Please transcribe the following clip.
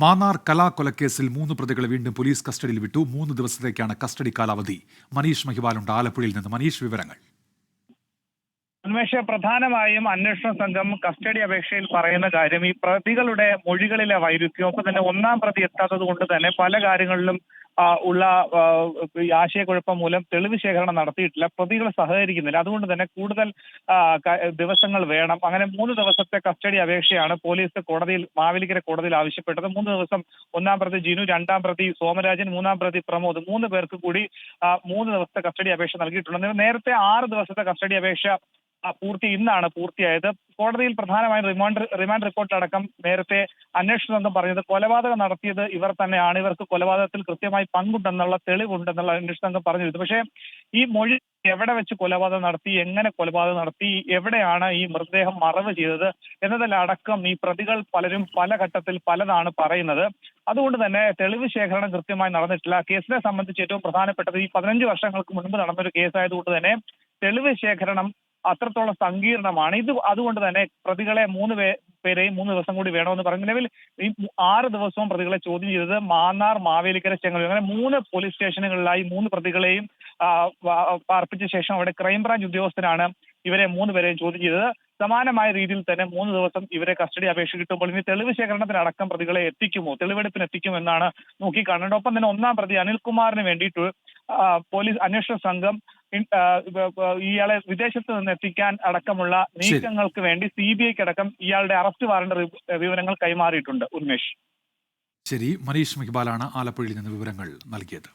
മാന്നാർ കലാകൊലക്കേസിൽ 3 പ്രതികളെ വീണ്ടും പോലീസ് കസ്റ്റഡിയിൽ വിട്ടു. 3 ദിവസത്തേക്കാണ് കസ്റ്റഡി കാലാവധി. മനീഷ് മഹിവാലുണ്ട് ആലപ്പുഴയിൽ നിന്ന്. മനീഷ്, വിവരങ്ങൾ. ഉന്മേഷ്, പ്രധാനമായും അന്വേഷണ സംഘം കസ്റ്റഡി അപേക്ഷയിൽ പറയുന്ന കാര്യം ഈ പ്രതികളുടെ മൊഴികളിലെ വൈരുദ്ധ്യം, ഒപ്പം തന്നെ ഒന്നാം പ്രതി എത്താത്തത് കൊണ്ട് തന്നെ പല കാര്യങ്ങളിലും ഉള്ള ആശയക്കുഴപ്പം മൂലം തെളിവ് ശേഖരണം നടത്തിയിട്ടില്ല. പ്രതികൾ സഹകരിക്കുന്നില്ല. അതുകൊണ്ട് തന്നെ കൂടുതൽ ദിവസങ്ങൾ വേണം. അങ്ങനെ 3 ദിവസത്തെ കസ്റ്റഡി അപേക്ഷയാണ് പോലീസ് മാവേലിക്കര കോടതിയിൽ ആവശ്യപ്പെട്ടത്. 3 ദിവസം ഒന്നാം പ്രതി ജിനു, രണ്ടാം പ്രതി സോമരാജൻ, മൂന്നാം പ്രതി പ്രമോദ്, 3 പേർക്ക് കൂടി 3 ദിവസത്തെ കസ്റ്റഡി അപേക്ഷ നൽകിയിട്ടുണ്ട്. നേരത്തെ 6 ദിവസത്തെ കസ്റ്റഡി അപേക്ഷ ഇന്നാണ് പൂർത്തിയായത്. കോടതിയിൽ പ്രധാനമായും റിമാൻഡ് റിപ്പോർട്ടടക്കം നേരത്തെ അന്വേഷണ സംഘം പറഞ്ഞത് കൊലപാതകം നടത്തിയത് ഇവർ തന്നെയാണ്, ഇവർക്ക് കൊലപാതകത്തിൽ കൃത്യമായി പങ്കുണ്ടെന്നുള്ള തെളിവുണ്ടെന്നുള്ള അന്വേഷണ സംഘം പറഞ്ഞിരുന്നു. പക്ഷേ ഈ മൊഴി എവിടെ വെച്ച് കൊലപാതകം നടത്തി, എങ്ങനെ കൊലപാതകം നടത്തി, എവിടെയാണ് ഈ മൃതദേഹം മറവ് ചെയ്തത് എന്നതിലടക്കം ഈ പ്രതികൾ പലരും പല ഘട്ടത്തിൽ പലതാണ് പറയുന്നത്. അതുകൊണ്ട് തന്നെ തെളിവ് ശേഖരണം കൃത്യമായി നടന്നിട്ടില്ല. കേസിനെ സംബന്ധിച്ച് ഏറ്റവും പ്രധാനപ്പെട്ടത് ഈ 15 വർഷങ്ങൾക്ക് മുൻപ് നടന്നൊരു കേസായതുകൊണ്ട് തന്നെ തെളിവ് ശേഖരണം അത്രത്തോളം സങ്കീർണമാണ്. അതുകൊണ്ട് തന്നെ പ്രതികളെ 3 പേരെയും 3 ദിവസം കൂടി വേണമെന്ന് പറഞ്ഞു. നിലവിൽ ഈ 6 ദിവസവും പ്രതികളെ ചോദ്യം ചെയ്തത് മാന്നാർ, മാവേലിക്കര, ചെങ്ങന്നൂർ, അങ്ങനെ 3 പോലീസ് സ്റ്റേഷനുകളിലായി 3 പ്രതികളെയും പാർപ്പിച്ച ശേഷം അവിടെ ക്രൈംബ്രാഞ്ച് ഉദ്യോഗസ്ഥരാണ് ഇവരെ 3 പേരെയും ചോദ്യം ചെയ്തത്. സമാനമായ രീതിയിൽ തന്നെ 3 ദിവസം ഇവരെ കസ്റ്റഡി അപേക്ഷ കിട്ടുമ്പോൾ ഇനി തെളിവ് ശേഖരണത്തിനടക്കം പ്രതികളെ തെളിവെടുപ്പിന് എത്തിക്കുമെന്നാണ് നോക്കിക്കാണേണ്ടത്. ഒപ്പം തന്നെ ഒന്നാം പ്രതി അനിൽകുമാറിന് വേണ്ടിയിട്ട് പോലീസ് അന്വേഷണ സംഘം ഇയാളെ വിദേശത്ത് നിന്ന് എത്തിക്കാൻ അടക്കമുള്ള നീക്കങ്ങൾക്ക് വേണ്ടി CBIക്ക് അടക്കം ഇയാളുടെ അറസ്റ്റ് വാറണ്ട് വിവരങ്ങൾ കൈമാറിയിട്ടുണ്ട്. ഉന്മേഷ്. ശരി, മനീഷ് മഹിബാലാണ് ആലപ്പുഴയിൽ നിന്ന് വിവരങ്ങൾ നൽകിയത്.